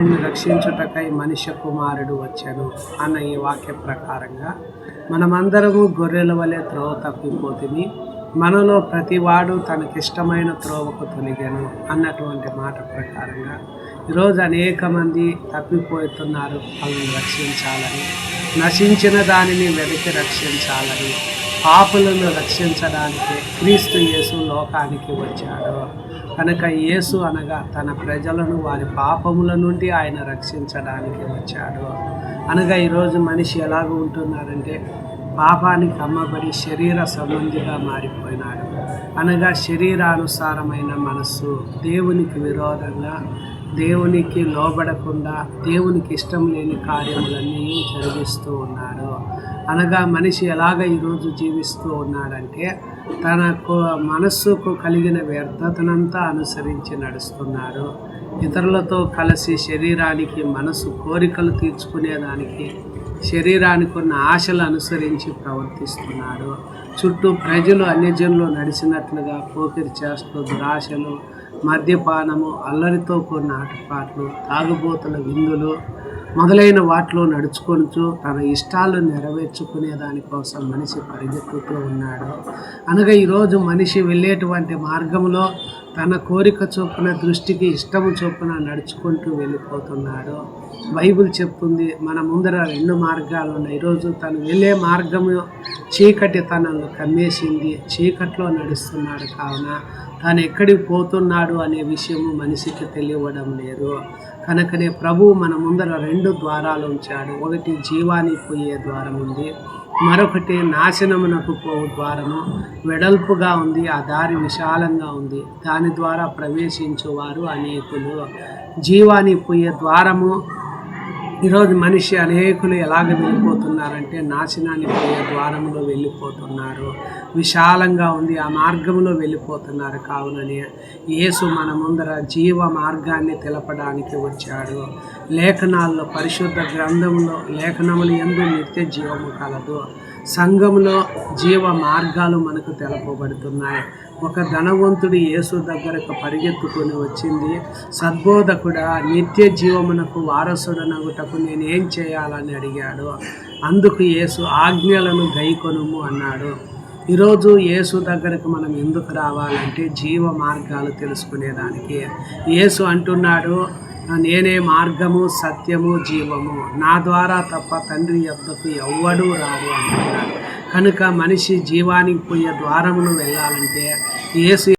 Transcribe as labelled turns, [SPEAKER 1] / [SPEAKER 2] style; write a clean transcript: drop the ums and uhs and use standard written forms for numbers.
[SPEAKER 1] రక్షించుటకై మనుష్య కుమారుడు వచ్చాను అన్న ఈ వాక్య ప్రకారంగా మనమందరము గొర్రెల వలె త్రోవ తప్పిపోతుంది, మనలో ప్రతివాడు తనకిష్టమైన త్రోవకు తొలిగాను అన్నటువంటి మాట ప్రకారంగా ఈరోజు అనేక మంది తప్పిపోతున్నారు. వాళ్ళని రక్షించాలని, నశించిన దానిని వెతికి రక్షించాలని, పాపులను రక్షించడానికి క్రీస్తు యేసు లోకానికి వచ్చాడు. కనుక యేసు అనగా తన ప్రజలను వారి పాపముల నుండి ఆయన రక్షించడానికి వచ్చాడు. అనగా ఈరోజు మనిషి ఎలాగ ఉంటున్నారంటే పాపానికి అమ్మబడి శరీర సంబంధిగా మారిపోయినాడు. అనగా శరీరానుసారమైన మనస్సు, దేవునికి విరోధంగా, దేవునికి లోబడకుండా, దేవునికి ఇష్టం లేని కార్యములన్నీ జరిగిస్తూ ఉన్నాడు. అనగా మనిషి ఎలాగ ఈరోజు జీవిస్తూ ఉన్నాడంటే తనకు మనస్సుకు కలిగిన వ్యర్థతనంతా అనుసరించి నడుస్తున్నాడు. ఇతరులతో కలిసి శరీరానికి మనసు కోరికలు తీర్చుకునేదానికి, శరీరానికి ఉన్న ఆశలు అనుసరించి ప్రవర్తిస్తున్నాడు. చుట్టూ ప్రజలు అన్యజనులు నడిచినట్లుగా పోకిరి చేస్తూ దురాశలు, మద్యపానము, అల్లరితో కూడిన ఆటపాట్లు, తాగుబోతుల విందులు మొదలైన వాటిలో నడుచుకొనుచు తన ఇష్టాలు నెరవేర్చుకునే దానికోసం మనిషి పరిగెత్తుతూ ఉన్నాడు. అనగా ఈరోజు మనిషి వెళ్ళేటువంటి మార్గంలో తన కోరిక చొప్పున, దృష్టికి ఇష్టము చొప్పున నడుచుకుంటూ వెళ్ళిపోతున్నాడు. బైబిల్ చెప్తుంది మన ముందర 2 మార్గాలు ఉన్నాయి. ఈరోజు తను వెళ్ళే మార్గము చీకటి తనను కమ్మేసింది, చీకట్లో నడుస్తున్నాడు. కావున తాను ఎక్కడికి పోతున్నాడు అనే విషయము మనిషికి తెలియడం లేదు. కనుకనే ప్రభువు మన ముందర 2 ద్వారాలు ఉంచాడు. ఒకటి జీవానికి పోయే ద్వారం ఉంది, మరొకటి నాశనమునకు పోవు ద్వారము. వెడల్పుగా ఉంది, ఆ దారి విశాలంగా ఉంది, దాని ద్వారా ప్రవేశించువారు అనేకులు. జీవానికి పోయే ద్వారము ఈరోజు మనిషి అనేకులు ఎలాగ వెళ్ళిపోతున్నారంటే నాశనానికి పోయే ద్వారంలో వెళ్ళిపోతున్నారు. విశాలంగా ఉంది, ఆ మార్గంలో వెళ్ళిపోతున్నారు. కావునని యేసు మన ముందర జీవ మార్గాన్ని తెలపడానికి వచ్చాడు. లేఖనాల్లో, పరిశుద్ధ గ్రంథంలో, లేఖనములు యందు నిత్య జీవము కలదు. సంఘంలో జీవ మార్గాలు మనకు తెలపబడుతున్నాయి. ఒక ధనవంతుడు యేసు దగ్గరకు పరిగెత్తుకొని వచ్చింది, సద్బోధకుడా, నిత్య జీవమునకు వారసుడనగుటకు నేనేం చేయాలని అడిగాడు. అందుకు యేసు ఆజ్ఞలను గైకొనుము అన్నాడు. ఈరోజు యేసు దగ్గరకు మనం ఎందుకు రావాలంటే జీవ మార్గాలు తెలుసుకునేదానికి. యేసు అంటున్నాడు, నేనే మార్గము, సత్యము, జీవము, నా ద్వారా తప్ప తండ్రి యొద్దకు ఎవ్వడూ రాడు అంటున్నాడు. కనుక మనిషి జీవానికి పోయే ద్వారమును వెళ్ళాలంటే యేసు